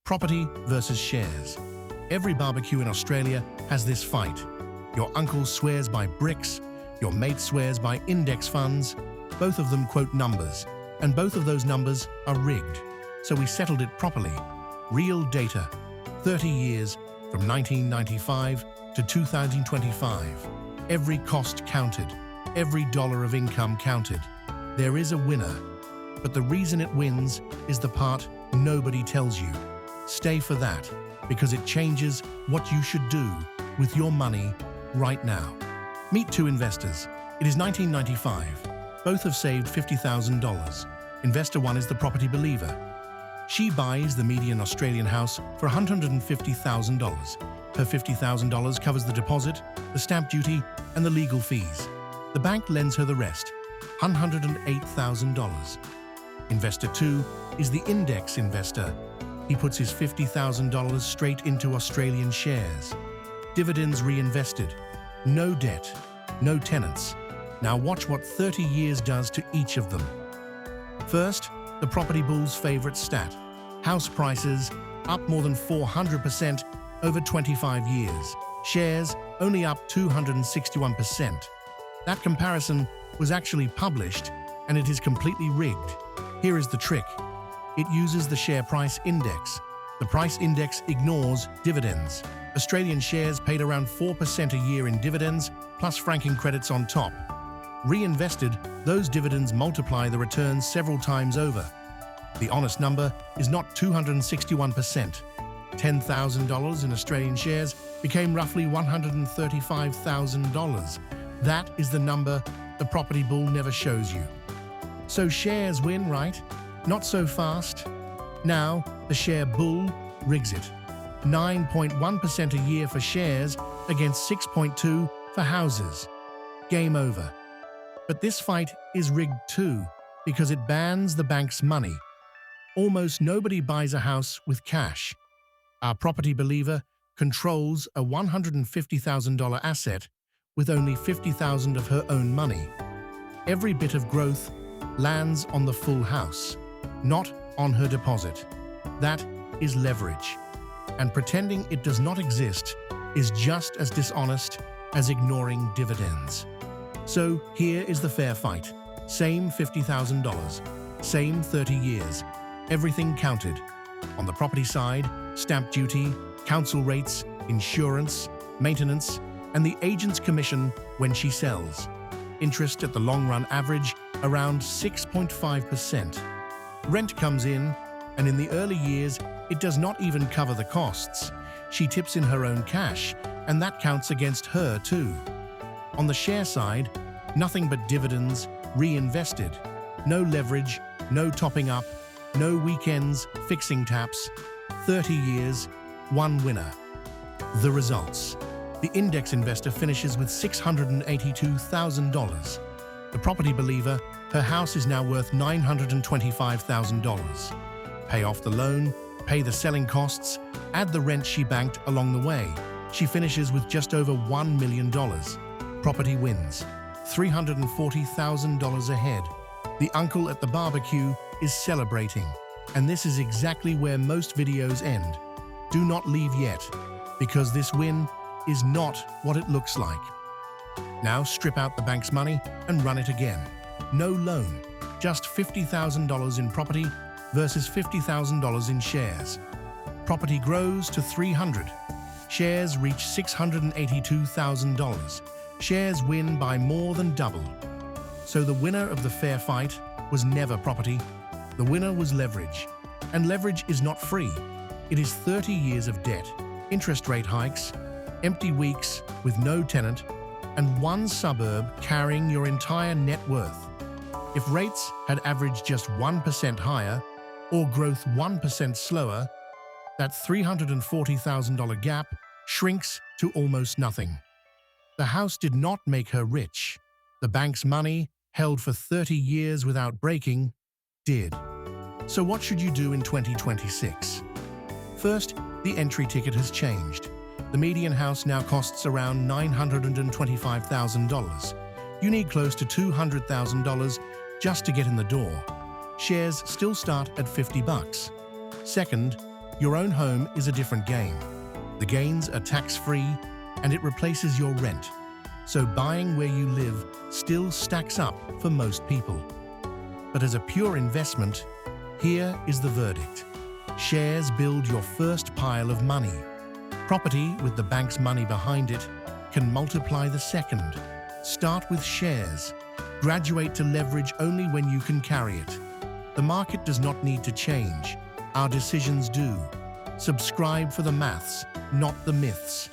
Property versus shares. Every barbecue in Australia has this fight. Your uncle swears by bricks, your mate swears by index funds. Both of them quote numbers, and both of those numbers are rigged. So we settled it properly. Real data. 30 years from 1995 to 2025. Every cost counted. Every dollar of income counted. There is a winner. But the reason it wins is the part nobody tells you. Stay for that, because it changes what you should do with your money right now. Meet two investors. It is 1995. Both have saved $50,000. Investor one is the property believer. She buys the median Australian house for $150,000. Her $50,000 covers the deposit, the stamp duty, and the legal fees. The bank lends her the rest, $108,000. Investor two is the index investor. He puts his $50,000 straight into Australian shares. Dividends reinvested. No debt. No tenants. Now watch what 30 years does to each of them. First, the property bull's favorite stat. House prices up more than 400% over 25 years. Shares only up 261%. That comparison was actually published, and it is completely rigged. Here is the trick. It uses the share price index. The price index ignores dividends. Australian shares paid around 4% a year in dividends, plus franking credits on top. Reinvested, those dividends multiply the returns several times over. The honest number is not 261%. $10,000 in Australian shares became roughly $135,000. That is the number the property bull never shows you. So shares win, right? Not so fast. Now, the share bull rigs it. 9.1% a year for shares against 6.2% for houses. Game over. But this fight is rigged too, because it bans the bank's money. Almost nobody buys a house with cash. Our property believer controls a $150,000 asset with only $50,000 of her own money. Every bit of growth lands on the full house, not on her deposit. That is leverage. And pretending it does not exist is just as dishonest as ignoring dividends. So here is the fair fight. Same $50,000, same 30 years, everything counted. On the property side, stamp duty, council rates, insurance, maintenance, and the agent's commission when she sells. Interest at the long-run average around 6.5%. Rent comes in, and in the early years, it does not even cover the costs. She tips in her own cash, and that counts against her too. On the share side, nothing but dividends reinvested. No leverage, no topping up, no weekends, fixing taps. 30 years, one winner. The results. The index investor finishes with $682,000. The property believer, her house is now worth $925,000. Pay off the loan, pay the selling costs, add the rent she banked along the way. She finishes with just over $1 million. Property wins. $340,000 ahead. The uncle at the barbecue is celebrating. And this is exactly where most videos end. Do not leave yet, because this win is not what it looks like. Now strip out the bank's money and run it again. No loan, just $50,000 in property versus $50,000 in shares. Property grows to $300,000. Shares reach $682,000. Shares win by more than double. So the winner of the fair fight was never property. The winner was leverage. And leverage is not free. It is 30 years of debt, interest rate hikes, empty weeks with no tenant, and one suburb carrying your entire net worth. If rates had averaged just 1% higher, or growth 1% slower, that $340,000 gap shrinks to almost nothing. The house did not make her rich. The bank's money, held for 30 years without breaking, did. So what should you do in 2026? First, the entry ticket has changed. The median house now costs around $925,000. You need close to $200,000 just to get in the door. Shares still start at $50. Second, Your own home is a different game. The gains are tax-free and it replaces your rent. So buying where you live still stacks up for most people. But as a pure investment, here is the verdict. Shares build your first pile of money. Property with the bank's money behind it can multiply the second. Start with shares. Graduate to leverage only when you can carry it. The market does not need to change. Our decisions do. Subscribe for the maths, not the myths.